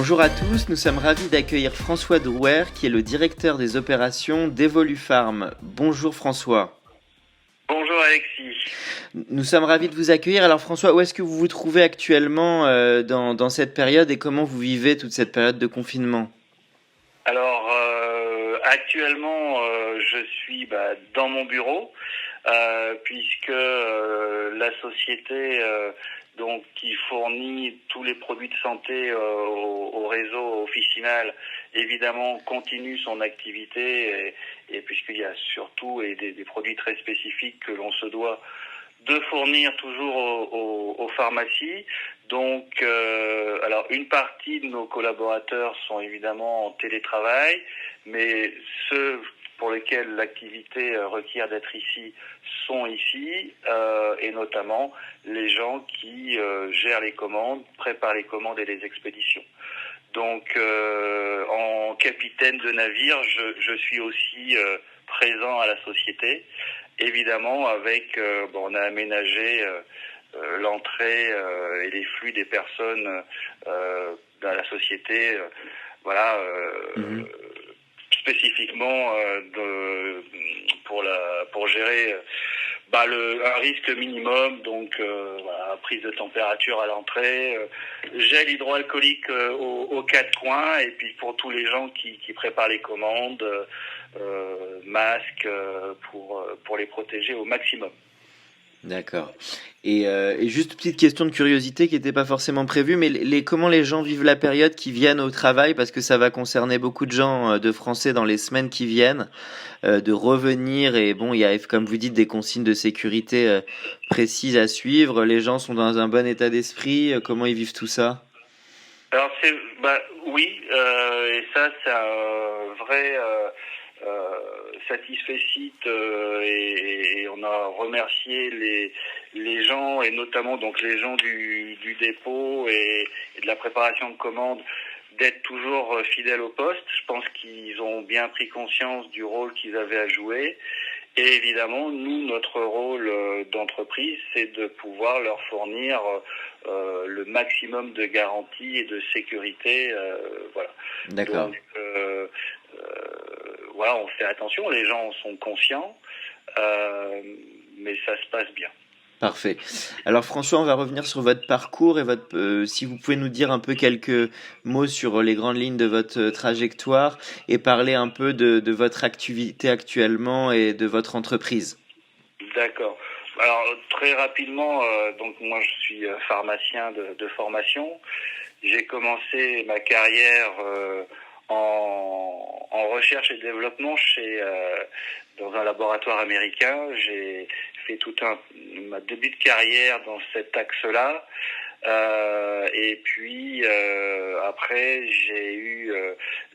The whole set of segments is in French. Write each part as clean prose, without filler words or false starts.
Bonjour à tous, nous sommes ravis d'accueillir François Drouer qui est le directeur des opérations d'Evolufarm. Bonjour François. Bonjour Alexis. Nous sommes ravis de vous accueillir. Alors François, où est-ce que vous vous trouvez actuellement dans cette période et comment vous vivez toute cette période de confinement? Alors actuellement je suis dans mon bureau puisque la société qui fournit tous les produits de santé au réseau officinal évidemment continue son activité et puisqu'il y a surtout des produits très spécifiques que l'on se doit de fournir toujours aux pharmacies. Donc, alors une partie de nos collaborateurs sont évidemment en télétravail, mais ceux pour lesquels l'activité requiert d'être ici sont ici, et notamment les gens qui gèrent les commandes, préparent les commandes et les expéditions. Donc, en capitaine de navire, je suis aussi présent à la société. Évidemment, on a aménagé l'entrée et les flux des personnes dans la société, Mhm. spécifiquement pour gérer un risque minimum, donc prise de température à l'entrée, gel hydroalcoolique aux quatre coins, et puis pour tous les gens qui préparent les commandes, masques pour les protéger au maximum. D'accord. Et juste petite question de curiosité qui n'était pas forcément prévue, mais comment les gens vivent la période qui viennent au travail, parce que ça va concerner beaucoup de gens de Français dans les semaines qui viennent, de revenir et bon, il y a comme vous dites des consignes de sécurité précises à suivre. Les gens sont dans un bon état d'esprit. Comment ils vivent tout ça? Alors oui, et ça c'est un vrai satisfecit, et on a remercié les gens, et notamment donc les gens du dépôt et de la préparation de commandes, d'être toujours fidèles au poste. Je pense qu'ils ont bien pris conscience du rôle qu'ils avaient à jouer. Et évidemment, nous, notre rôle d'entreprise, c'est de pouvoir leur fournir le maximum de garanties et de sécurité. Voilà. D'accord. Donc, on fait attention, les gens sont conscients, mais ça se passe bien. Parfait. Alors François, on va revenir sur votre parcours et si vous pouvez nous dire un peu quelques mots sur les grandes lignes de votre trajectoire et parler un peu de votre activité actuellement et de votre entreprise. D'accord. Alors très rapidement, donc moi je suis pharmacien de formation. J'ai commencé ma carrière en recherche et développement dans un laboratoire américain. J'ai fait ma début de carrière dans cet axe-là. Et puis après, j'ai eu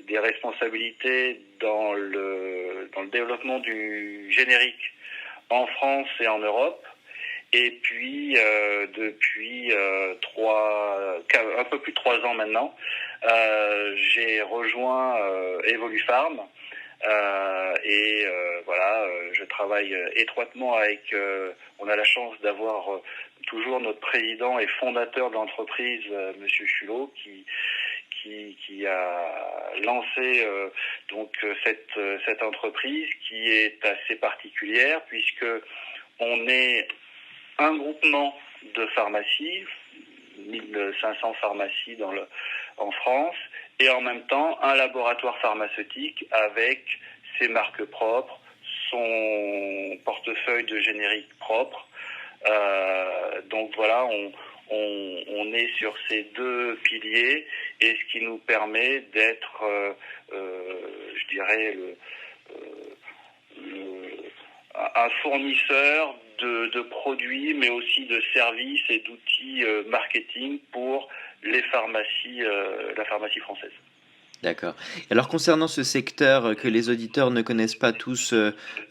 des responsabilités dans le développement du générique en France et en Europe. Et puis depuis un peu plus de 3 ans maintenant, j'ai rejoint Evolufarm, je travaille étroitement avec. On a la chance d'avoir toujours notre président et fondateur de l'entreprise, Monsieur Chulot, qui a lancé cette entreprise qui est assez particulière puisque on est un groupement de pharmacies, 1500 pharmacies en France, et en même temps un laboratoire pharmaceutique avec ses marques propres, son portefeuille de générique propre. Donc voilà, on est sur ces deux piliers, et ce qui nous permet d'être, je dirais, un fournisseur de produits, mais aussi de services et d'outils marketing pour les pharmacies, la pharmacie française. D'accord. Alors concernant ce secteur que les auditeurs ne connaissent pas tous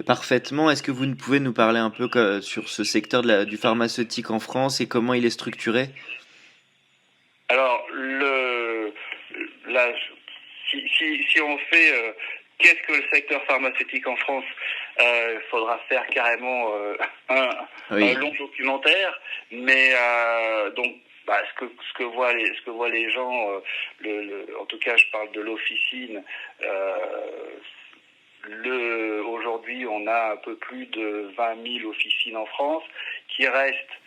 parfaitement, est-ce que vous pouvez nous parler un peu sur ce secteur du pharmaceutique en France et comment il est structuré? Alors, si on fait qu'est-ce que le secteur pharmaceutique en France, il faudra faire carrément un Oui. long documentaire, mais donc ce que voient les gens, en tout cas je parle de l'officine. Aujourd'hui, on a un peu plus de 20 000 officines en France, qui restent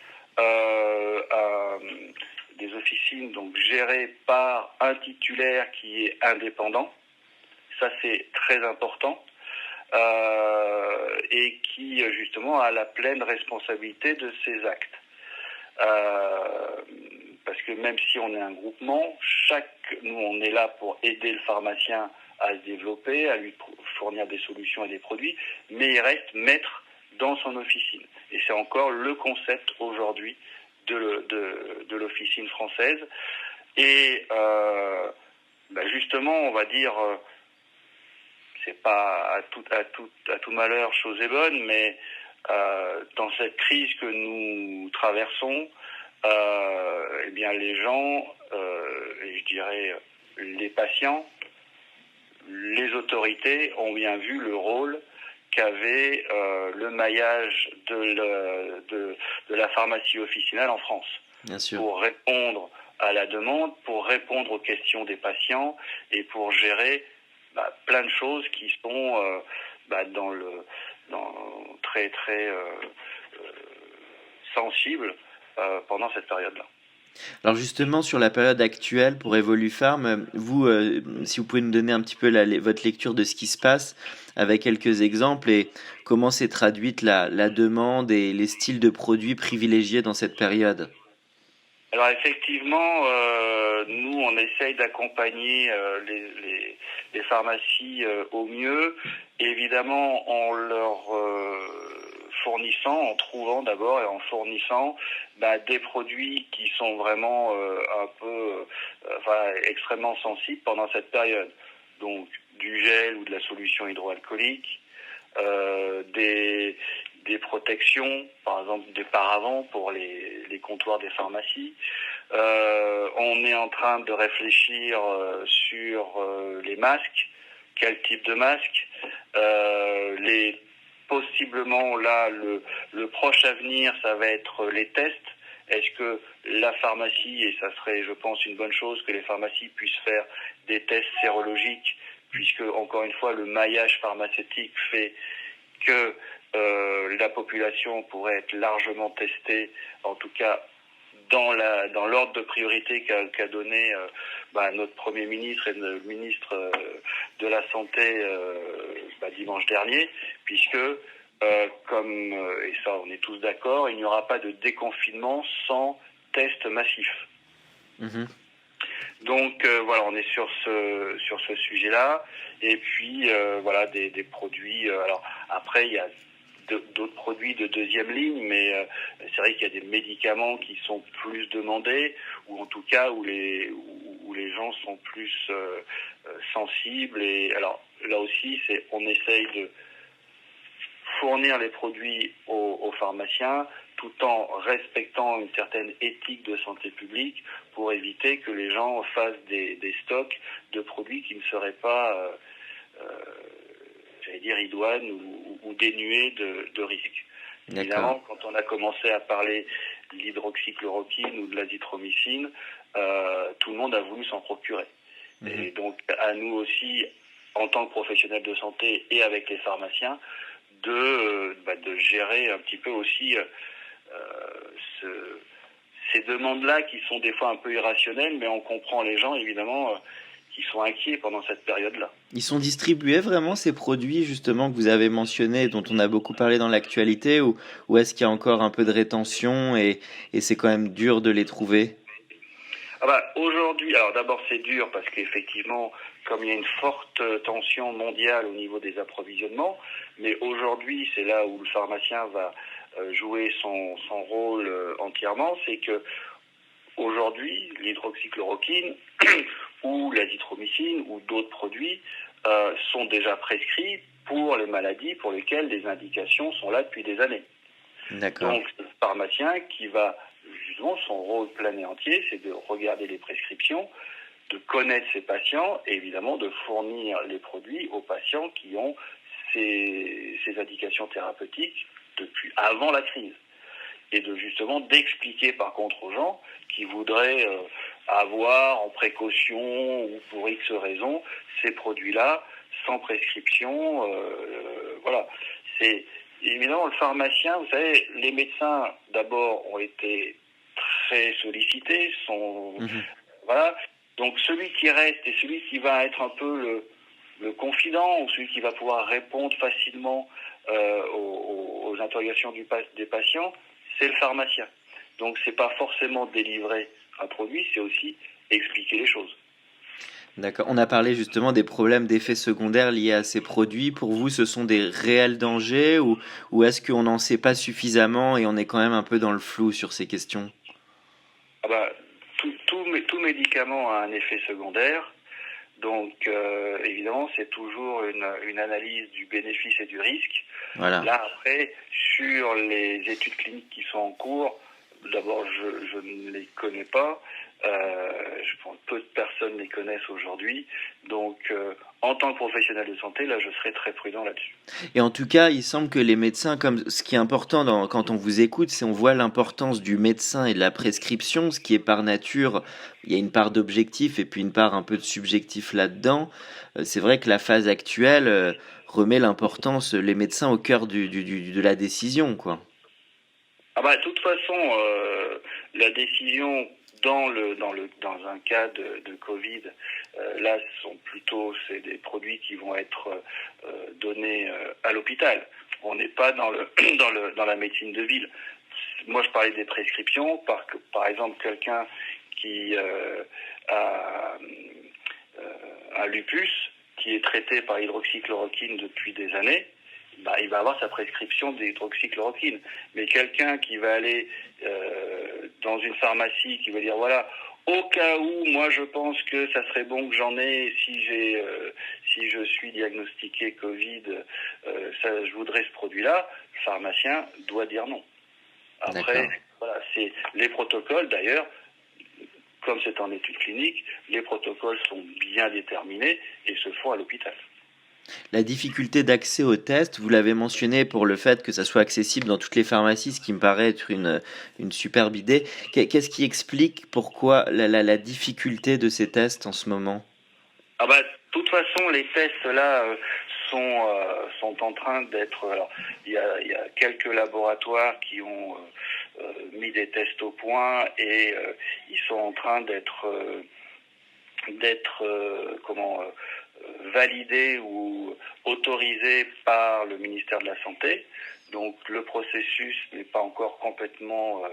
des officines donc gérées par un titulaire qui est indépendant. Ça, c'est très important. Et qui justement a la pleine responsabilité de ses actes. Parce que même si on est un groupement, nous on est là pour aider le pharmacien à se développer, à lui fournir des solutions et des produits, mais il reste maître dans son officine. Et c'est encore le concept aujourd'hui de l'officine française. Et justement, on va dire, c'est pas à tout malheur chose est bonne, mais dans cette crise que nous traversons, eh bien les gens, et je dirais les patients, les autorités ont bien vu le rôle qu'avait le maillage de la pharmacie officinale en France. Bien sûr. Pour répondre à la demande, pour répondre aux questions des patients et pour gérer plein de choses qui sont très très sensibles pendant cette période-là. Alors justement, sur la période actuelle pour Evolufarm, vous, si vous pouvez nous donner un petit peu votre lecture de ce qui se passe, avec quelques exemples, et comment s'est traduite la demande et les styles de produits privilégiés dans cette période. Alors effectivement, nous on essaye d'accompagner les pharmacies au mieux, évidemment en leur fournissant, en trouvant d'abord et en fournissant des produits qui sont vraiment extrêmement sensibles pendant cette période. Donc du gel ou de la solution hydroalcoolique, des protections, par exemple des paravents pour les comptoirs des pharmacies. On est en train de réfléchir sur les masques, quel type de masque, possiblement là le proche avenir, ça va être les tests. Est-ce que la pharmacie, et ça serait je pense une bonne chose que les pharmacies puissent faire des tests sérologiques, puisque encore une fois le maillage pharmaceutique fait que la population pourrait être largement testée, en tout cas dans l'ordre de priorité qu'a donné notre Premier ministre et le ministre de la Santé dimanche dernier, puisque et ça on est tous d'accord, il n'y aura pas de déconfinement sans test massif. Mmh. Donc voilà, on est sur ce sujet-là, et puis des produits. Alors après, il y a d'autres produits de deuxième ligne, mais c'est vrai qu'il y a des médicaments qui sont plus demandés, ou en tout cas où les gens sont plus sensibles. Et alors là aussi, on essaye de fournir les produits aux pharmaciens tout en respectant une certaine éthique de santé publique pour éviter que les gens fassent des stocks de produits qui ne seraient pas idoines ou dénués de risques. D'accord. Évidemment, quand on a commencé à parler de l'hydroxychloroquine ou de l'azithromycine, tout le monde a voulu s'en procurer. Mmh. Et donc, à nous aussi, en tant que professionnels de santé et avec les pharmaciens, de gérer un petit peu aussi ces demandes-là qui sont des fois un peu irrationnelles, mais on comprend les gens, évidemment, qui sont inquiets pendant cette période-là. Ils sont distribués vraiment ces produits justement que vous avez mentionnés, dont on a beaucoup parlé dans l'actualité, ou est-ce qu'il y a encore un peu de rétention et c'est quand même dur de les trouver? Aujourd'hui, alors d'abord c'est dur parce qu'effectivement, comme il y a une forte tension mondiale au niveau des approvisionnements, mais aujourd'hui c'est là où le pharmacien va jouer son rôle entièrement, c'est que aujourd'hui l'hydroxychloroquine ou l'azithromycine ou d'autres produits sont déjà prescrits pour les maladies pour lesquelles les indications sont là depuis des années. D'accord. Donc c'est le pharmacien qui va, justement, son rôle plein et entier, c'est de regarder les prescriptions, de connaître ses patients et évidemment de fournir les produits aux patients qui ont ces indications thérapeutiques depuis avant la crise. et justement d'expliquer par contre aux gens qui voudraient avoir en précaution ou pour X raisons ces produits-là sans prescription. Voilà. C'est évidemment le pharmacien. Vous savez, les médecins d'abord ont été très sollicités. Voilà. Donc celui qui reste et celui qui va être un peu le confident ou celui qui va pouvoir répondre facilement aux interrogations des patients, c'est le pharmacien. Donc c'est pas forcément délivrer un produit, c'est aussi expliquer les choses. D'accord. On a parlé justement des problèmes d'effets secondaires liés à ces produits. Pour vous, ce sont des réels dangers ou est-ce qu'on n'en sait pas suffisamment et on est quand même un peu dans le flou sur ces questions? Ah bah, tout médicament a un effet secondaire. Donc évidemment, c'est toujours une analyse du bénéfice et du risque. Voilà. Là, après, sur les études cliniques qui sont en cours, d'abord, je ne les connais pas. Je pense que peu de personnes les connaissent aujourd'hui. Donc, en tant que professionnel de santé, là, je serai très prudent là-dessus. Et en tout cas, il semble que les médecins, comme ce qui est important quand on vous écoute, c'est on voit l'importance du médecin et de la prescription, ce qui est par nature, il y a une part d'objectif et puis une part un peu de subjectif là-dedans. C'est vrai que la phase actuelle remet l'importance, les médecins au cœur de la décision, quoi. Ah bah, de toute façon, la décision dans un cas de Covid, là, c'est des produits qui vont être donnés à l'hôpital. On n'est pas dans la médecine de ville. Moi, je parlais des prescriptions. Par exemple, quelqu'un qui a un lupus, qui est traité par hydroxychloroquine depuis des années, bah, il va avoir sa prescription d'hydroxychloroquine. Mais quelqu'un qui va aller dans une pharmacie, qui va dire voilà, au cas où, moi je pense que ça serait bon que j'en ai si je suis diagnostiqué Covid, je voudrais ce produit-là. Le pharmacien doit dire non. Après, voilà, c'est les protocoles d'ailleurs. Comme c'est en études cliniques, les protocoles sont bien déterminés et se font à l'hôpital. La difficulté d'accès aux tests, vous l'avez mentionné pour le fait que ça soit accessible dans toutes les pharmacies, ce qui me paraît être une superbe idée. Qu'est-ce qui explique pourquoi la difficulté de ces tests en ce moment? Ah bah, de toute façon, les tests là sont en train d'être. Alors, il y a quelques laboratoires qui ont mis des tests au point et ils sont en train d'être validés ou autorisés par le ministère de la Santé. Donc le processus n'est pas encore complètement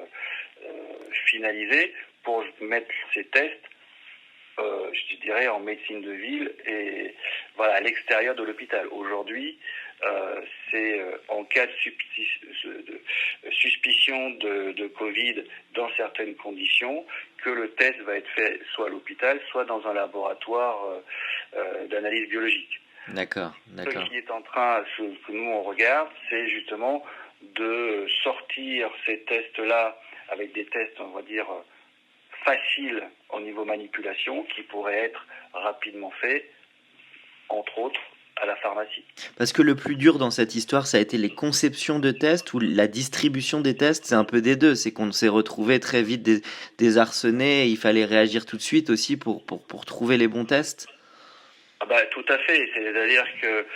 finalisé pour mettre ces tests, je dirais, en médecine de ville et voilà, à l'extérieur de l'hôpital. Aujourd'hui, c'est en cas de suspicion de Covid dans certaines conditions que le test va être fait soit à l'hôpital, soit dans un laboratoire d'analyse biologique. D'accord. Ce qui est en train, ce que nous on regarde, c'est justement de sortir ces tests-là avec des tests, on va dire, faciles au niveau manipulation, qui pourraient être rapidement faits, entre autres, à la pharmacie. Parce que le plus dur dans cette histoire, ça a été les conceptions de tests ou la distribution des tests, c'est un peu des deux. C'est qu'on s'est retrouvé très vite désarçonné et il fallait réagir tout de suite aussi pour trouver les bons tests. Ah bah, tout à fait. C'est-à-dire que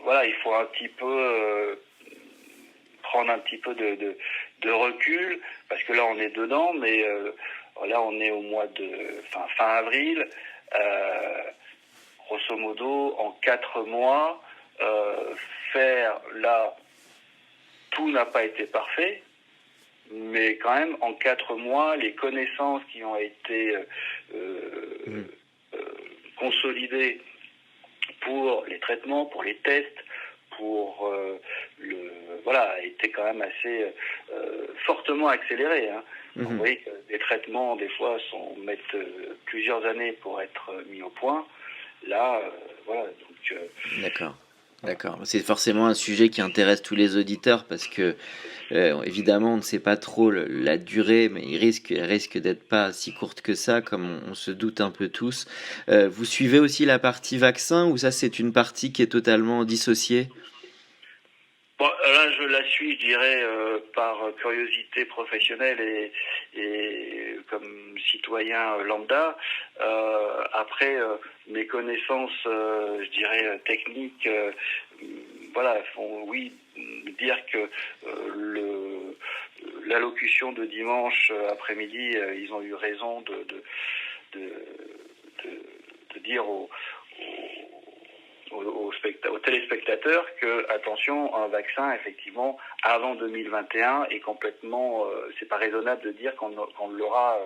voilà, il faut un petit peu prendre un petit peu de recul parce que là on est dedans, mais là on est au mois de fin avril. Grosso modo, en 4 mois, faire là, tout n'a pas été parfait, mais quand même, en 4 mois, les connaissances qui ont été consolidées pour les traitements, pour les tests, pour voilà, a été quand même assez fortement accéléré. Hein. Vous voyez que les traitements, des fois, mettent plusieurs années pour être mis au point. Là, voilà, donc... D'accord. C'est forcément un sujet qui intéresse tous les auditeurs parce que, évidemment, on ne sait pas trop la durée, mais elle risque d'être pas si courte que ça, comme on se doute un peu tous. Vous suivez aussi la partie vaccin ou ça, c'est une partie qui est totalement dissociée? Bon, là, je la suis, je dirais, par curiosité professionnelle et comme citoyen lambda. Après, mes connaissances, je dirais, techniques, voilà, font, oui, dire que l'allocution de dimanche après-midi, ils ont eu raison de, de dire aux téléspectateurs que, attention, un vaccin, effectivement, avant 2021 est complètement... c'est pas raisonnable de dire qu'on l'aura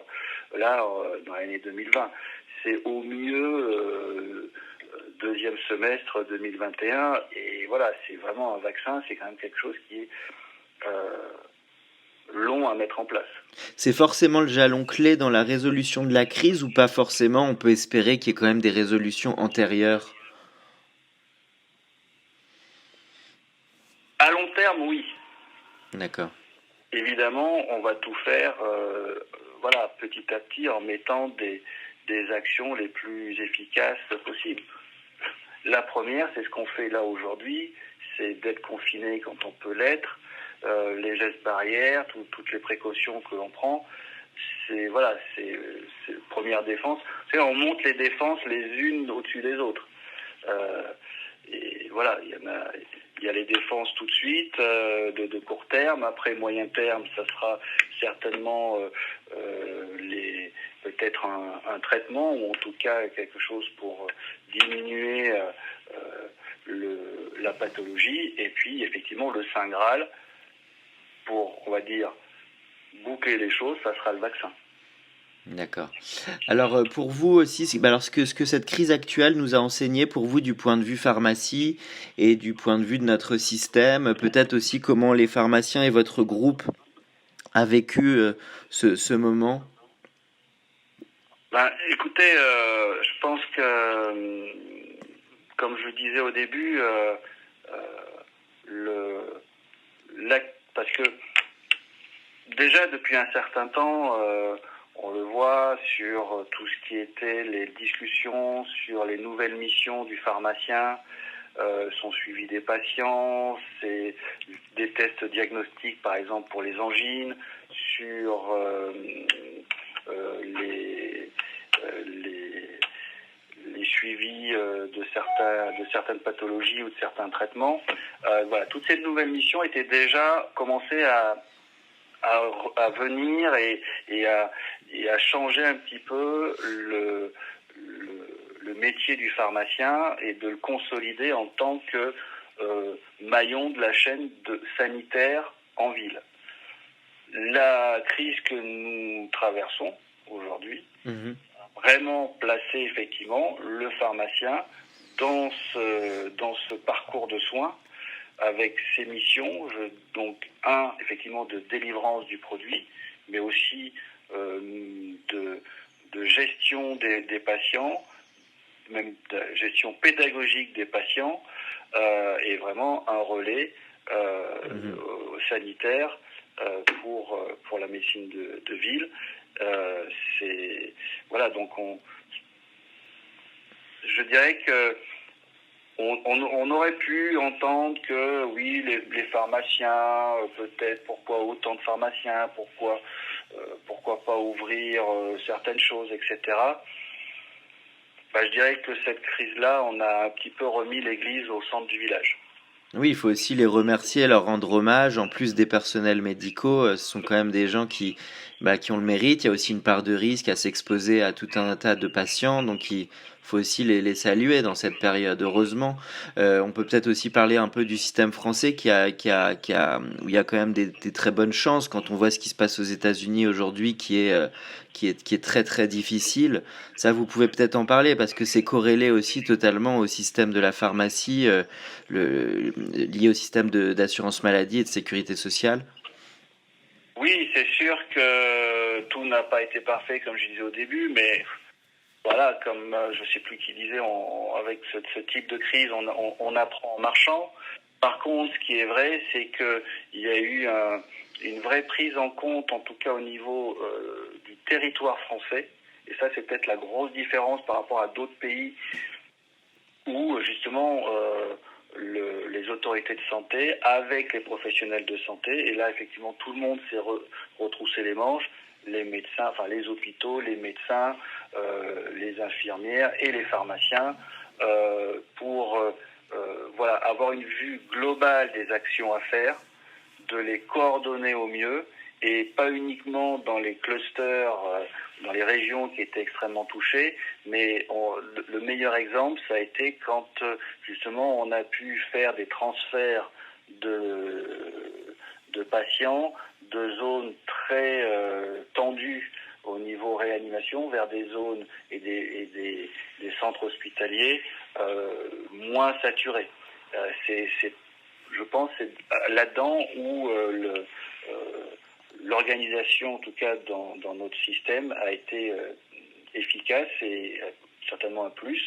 dans l'année 2020. C'est au mieux deuxième semestre 2021. Et voilà, c'est vraiment un vaccin, c'est quand même quelque chose qui est long à mettre en place. C'est forcément le jalon clé dans la résolution de la crise ou pas forcément? On peut espérer qu'il y ait quand même des résolutions antérieures. À long terme, oui. D'accord. Évidemment, on va tout faire voilà, petit à petit en mettant des actions les plus efficaces possibles. La première, c'est ce qu'on fait là aujourd'hui, c'est d'être confiné quand on peut l'être, les gestes barrières, toutes les précautions que l'on prend. C'est voilà, c'est première défense. C'est on monte les défenses les unes au-dessus des autres. Et voilà, il y a les défenses tout de suite, de court terme. Après, moyen terme, ça sera certainement peut-être un traitement, ou en tout cas quelque chose pour diminuer la pathologie. Et puis, effectivement, le Saint Graal, pour, on va dire, boucler les choses, ça sera le vaccin. D'accord. Alors pour vous aussi, alors ce que cette crise actuelle nous a enseigné pour vous du point de vue pharmacie et du point de vue de notre système, peut-être aussi comment les pharmaciens et votre groupe a vécu ce moment. Ben, écoutez, je pense que, comme je le disais au début, parce que déjà depuis un certain temps, on le voit sur tout ce qui était les discussions sur les nouvelles missions du pharmacien, son suivi des patients, c'est des tests diagnostiques par exemple pour les angines, sur les suivis de certaines pathologies ou de certains traitements. Voilà, toutes ces nouvelles missions étaient déjà commencées à venir et à changer un petit peu le métier du pharmacien et de le consolider en tant que maillon de la chaîne sanitaire en ville. La crise que nous traversons aujourd'hui a vraiment placé effectivement le pharmacien dans ce parcours de soins avec ses missions, donc effectivement de délivrance du produit, mais aussi de gestion des patients, même de gestion pédagogique des patients, et vraiment un relais sanitaire pour la médecine de ville. Voilà, donc je dirais que on aurait pu entendre que oui, les pharmaciens, peut-être pourquoi autant de pharmaciens, pourquoi pas ouvrir certaines choses, etc. Je dirais que cette crise-là, on a un petit peu remis l'église au centre du village. Oui, il faut aussi les remercier, leur rendre hommage. En plus des personnels médicaux, ce sont quand même des gens qui ont le mérite. Il y a aussi une part de risque à s'exposer à tout un tas de patients, donc il faut aussi les saluer dans cette période. Heureusement, on peut peut-être aussi parler un peu du système français où il y a quand même des très bonnes chances quand on voit ce qui se passe aux États-Unis aujourd'hui, qui est très très difficile. Ça, vous pouvez peut-être en parler parce que c'est corrélé aussi totalement au système de la pharmacie. Lié au système d'assurance maladie et de sécurité sociale? Oui, c'est sûr que tout n'a pas été parfait, comme je disais au début, mais voilà, comme je ne sais plus qui disait, avec ce type de crise, on apprend en marchant. Par contre, ce qui est vrai, c'est qu'il y a eu une vraie prise en compte, en tout cas au niveau du territoire français. Et ça, c'est peut-être la grosse différence par rapport à d'autres pays où, justement, les autorités de santé, avec les professionnels de santé. Et là, effectivement, tout le monde s'est retroussé les manches, les médecins, enfin les hôpitaux, les médecins, les infirmières et les pharmaciens, pour avoir une vue globale des actions à faire, de les coordonner au mieux, et pas uniquement dans les clusters, dans les régions qui étaient extrêmement touchées, mais le meilleur exemple, ça a été quand justement on a pu faire des transferts de patients de zones très tendues au niveau réanimation vers des zones et des centres hospitaliers moins saturés. Je pense que c'est là-dedans où l'organisation, en tout cas dans notre système, a été efficace et certainement un plus.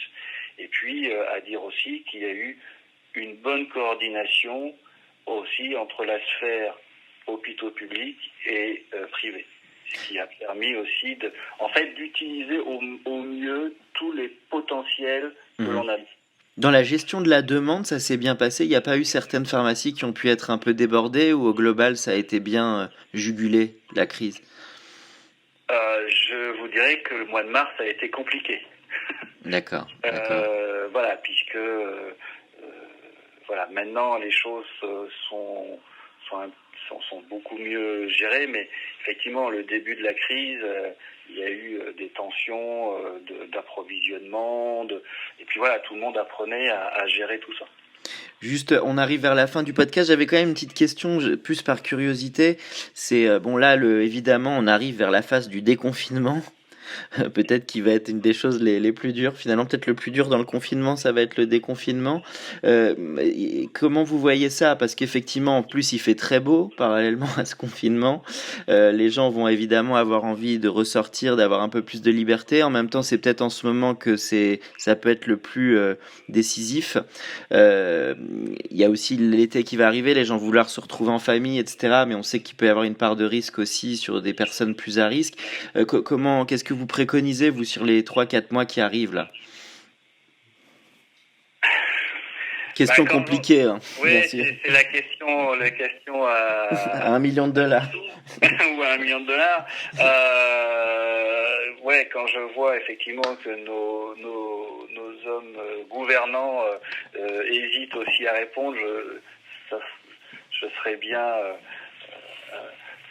Et puis, à dire aussi qu'il y a eu une bonne coordination aussi entre la sphère hôpitaux publics et privés. Ce qui a permis aussi d'utiliser au mieux tous les potentiels que l'on a. Dans la gestion de la demande, ça s'est bien passé. Il n'y a pas eu certaines pharmacies qui ont pu être un peu débordées, ou au global, ça a été bien jugulé, la crise? Je vous dirais que le mois de mars a été compliqué. D'accord. Puisque maintenant les choses sont beaucoup mieux gérées, mais effectivement, le début de la crise, il y a eu des tensions d'approvisionnement, et puis tout le monde apprenait à gérer tout ça. Juste, on arrive vers la fin du podcast. J'avais quand même une petite question, plus par curiosité. C'est là, évidemment, on arrive vers la phase du déconfinement. Peut-être qu'il va être une des choses les plus dures. Finalement, peut-être le plus dur dans le confinement, ça va être le déconfinement. Comment vous voyez ça? Parce qu'effectivement, en plus, il fait très beau parallèlement à ce confinement. Les gens vont évidemment avoir envie de ressortir, d'avoir un peu plus de liberté. En même temps, c'est peut-être en ce moment que ça peut être le plus décisif. Il y a aussi l'été qui va arriver, les gens vont vouloir se retrouver en famille, etc. Mais on sait qu'il peut y avoir une part de risque aussi sur des personnes plus à risque. Qu'est-ce que vous préconisez, vous, sur les 3-4 mois qui arrivent, là? Question compliquée, hein, oui, bien sûr. C'est la question à $1 million. ou à $1 million. Quand je vois effectivement que nos hommes gouvernants hésitent aussi à répondre, je serais bien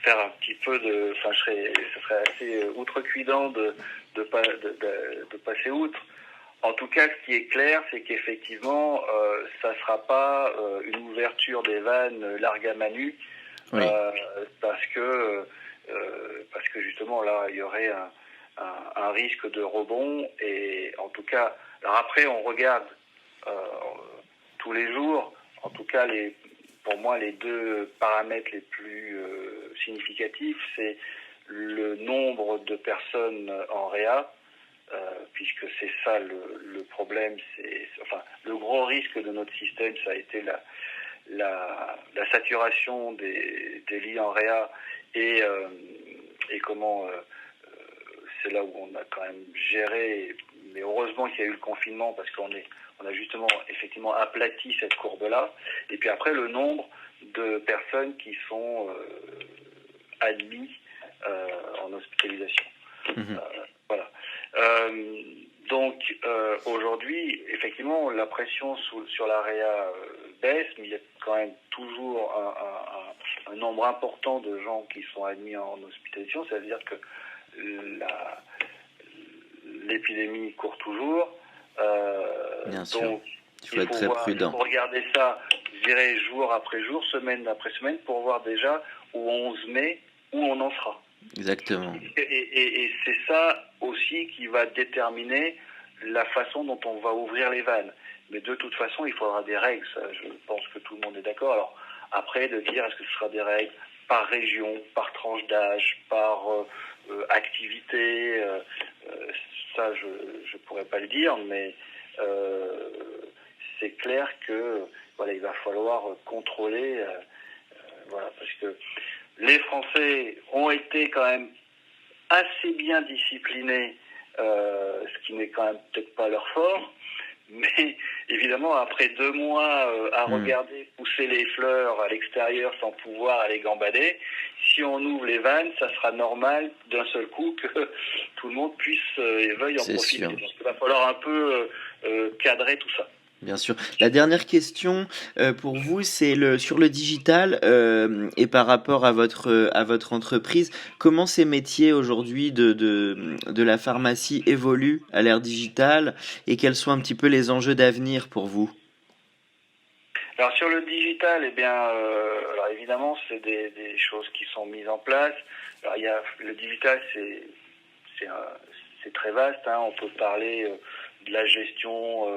faire un petit peu ce serait assez outrecuidant de passer outre. En tout cas, ce qui est clair, c'est qu'effectivement, ça ne sera pas une ouverture des vannes larga manu, oui. parce que justement là, il y aurait un risque de rebond. Et en tout cas, alors après, on regarde tous les jours. En tout cas, pour moi, les deux paramètres les plus significatifs, c'est le nombre de personnes en réa. Puisque c'est ça le problème, le gros risque de notre système, ça a été la saturation des lits en réa, et c'est là où on a quand même géré, mais heureusement qu'il y a eu le confinement, parce qu'on a justement effectivement aplati cette courbe-là. Et puis après, le nombre de personnes qui sont admises en hospitalisation. Voilà. Aujourd'hui, effectivement, la pression sur la réa baisse, mais il y a quand même toujours un nombre important de gens qui sont admis en hospitalisation. C'est-à-dire que l'épidémie court toujours. Bien sûr. Il faut être très prudent. Il faut regarder ça, je dirais, jour après jour, semaine après semaine, pour voir déjà où on se met, où on en sera. Exactement. Et c'est ça aussi qui va déterminer la façon dont on va ouvrir les vannes. Mais de toute façon, il faudra des règles. Ça, je pense que tout le monde est d'accord. Alors après, de dire est-ce que ce sera des règles par région, par tranche d'âge, par activité, ça je pourrais pas le dire, mais c'est clair que il va falloir contrôler, parce que les Français ont été quand même assez bien disciplinés, ce qui n'est quand même peut-être pas leur fort, mais évidemment, après 2 mois à Hmm. regarder pousser les fleurs à l'extérieur sans pouvoir aller gambader, si on ouvre les vannes, ça sera normal d'un seul coup que tout le monde puisse et veuille en C'est profiter. sûr. Donc il va falloir un peu cadrer tout ça. Bien sûr. La dernière question pour vous, c'est sur le digital et par rapport à votre entreprise, comment ces métiers aujourd'hui de la pharmacie évoluent à l'ère digitale et quels sont un petit peu les enjeux d'avenir pour vous? Alors sur le digital, eh bien, alors évidemment, c'est des choses qui sont mises en place. Alors il y a le digital, c'est un- c'est très vaste, hein. On peut parler de la gestion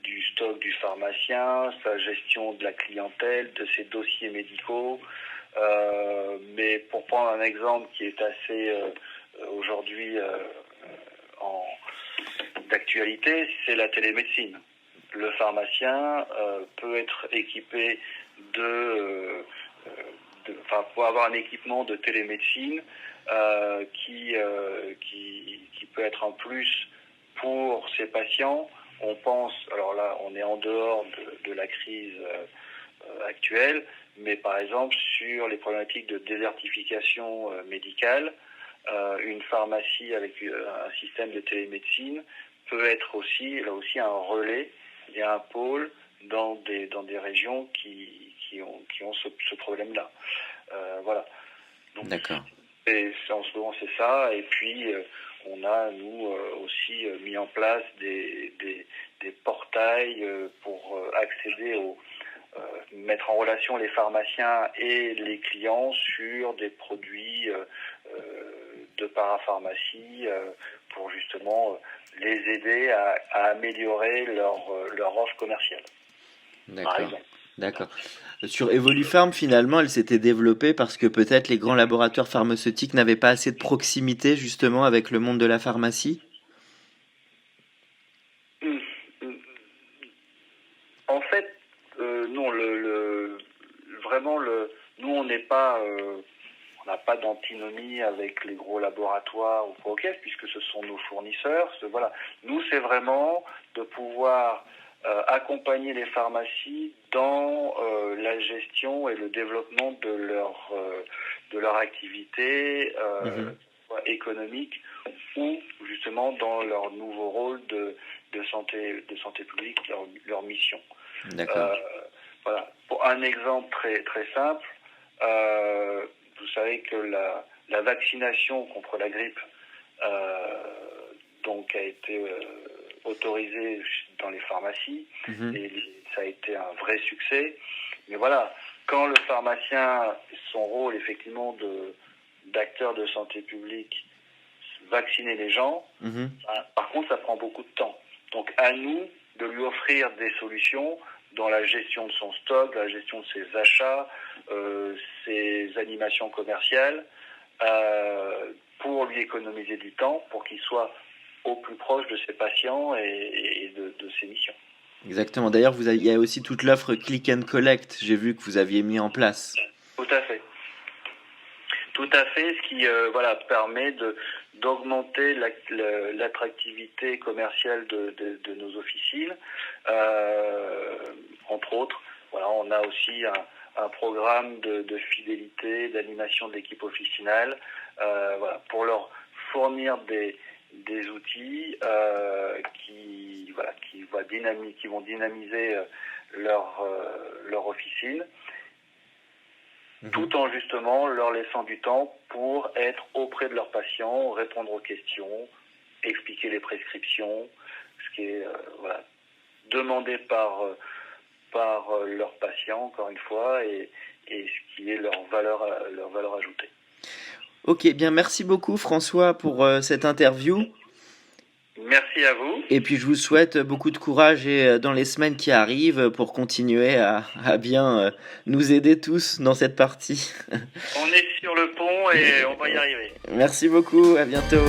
du stock du pharmacien, sa gestion de la clientèle, de ses dossiers médicaux. Mais pour prendre un exemple qui est assez aujourd'hui en d'actualité, c'est la télémédecine. Le pharmacien peut être équipé enfin, pour avoir un équipement de télémédecine qui peut être un plus pour ses patients. On pense, alors là, on est en dehors de la crise actuelle, mais par exemple sur les problématiques de désertification médicale, une pharmacie avec un système de télémédecine peut être aussi, là aussi, un relais et un pôle dans des régions qui ont ce problème-là. Voilà. Donc, D'accord. en ce moment, c'est ça. Et puis, on a, nous, aussi mis en place des portails pour accéder mettre en relation les pharmaciens et les clients sur des produits de parapharmacie pour justement les aider à améliorer leur offre commerciale, par D'accord. exemple. D'accord. Sur Evolufarm, finalement, elle s'était développée parce que peut-être les grands laboratoires pharmaceutiques n'avaient pas assez de proximité justement avec le monde de la pharmacie. En fait, non, vraiment, nous, on n'a pas d'antinomie avec les gros laboratoires ou quoi qu'est-ce, puisque ce sont nos fournisseurs. Voilà. Nous, c'est vraiment de pouvoir accompagner les pharmacies dans la gestion et le développement de leur activité Mhm. économique ou justement dans leur nouveau rôle de santé publique, leur mission. D'accord. Euh, voilà. Pour un exemple très simple, euh, vous savez que la vaccination contre la grippe euh, donc a été autorisée dans les pharmacies Mhm. et ça a été un vrai succès. Mais voilà, quand le pharmacien, son rôle effectivement d'acteur de santé publique, vacciner les gens, Mhm. par contre, ça prend beaucoup de temps. Donc, à nous de lui offrir des solutions dans la gestion de son stock, la gestion de ses achats, ses animations commerciales, pour lui économiser du temps, pour qu'il soit au plus proche de ses patients et de ses missions. Exactement. D'ailleurs, il y a aussi toute l'offre Click and Collect, j'ai vu que vous aviez mis en place. Tout à fait. Tout à fait, ce qui voilà, permet d'augmenter l'attractivité commerciale de nos officines. Entre autres, voilà, on a aussi un programme de fidélité, d'animation de l'équipe officinale, voilà, pour leur fournir des outils qui vont dynamiser leur officine, Mhm. tout en justement leur laissant du temps pour être auprès de leurs patients, répondre aux questions, expliquer les prescriptions, ce qui est voilà, demandé par leurs patients, encore une fois, et ce qui est leur valeur ajoutée. Ok, bien, merci beaucoup François pour cette interview. Merci à vous. Et puis je vous souhaite beaucoup de courage et dans les semaines qui arrivent pour continuer à bien nous aider tous dans cette partie. On est sur le pont et on va y arriver. Merci beaucoup, à bientôt.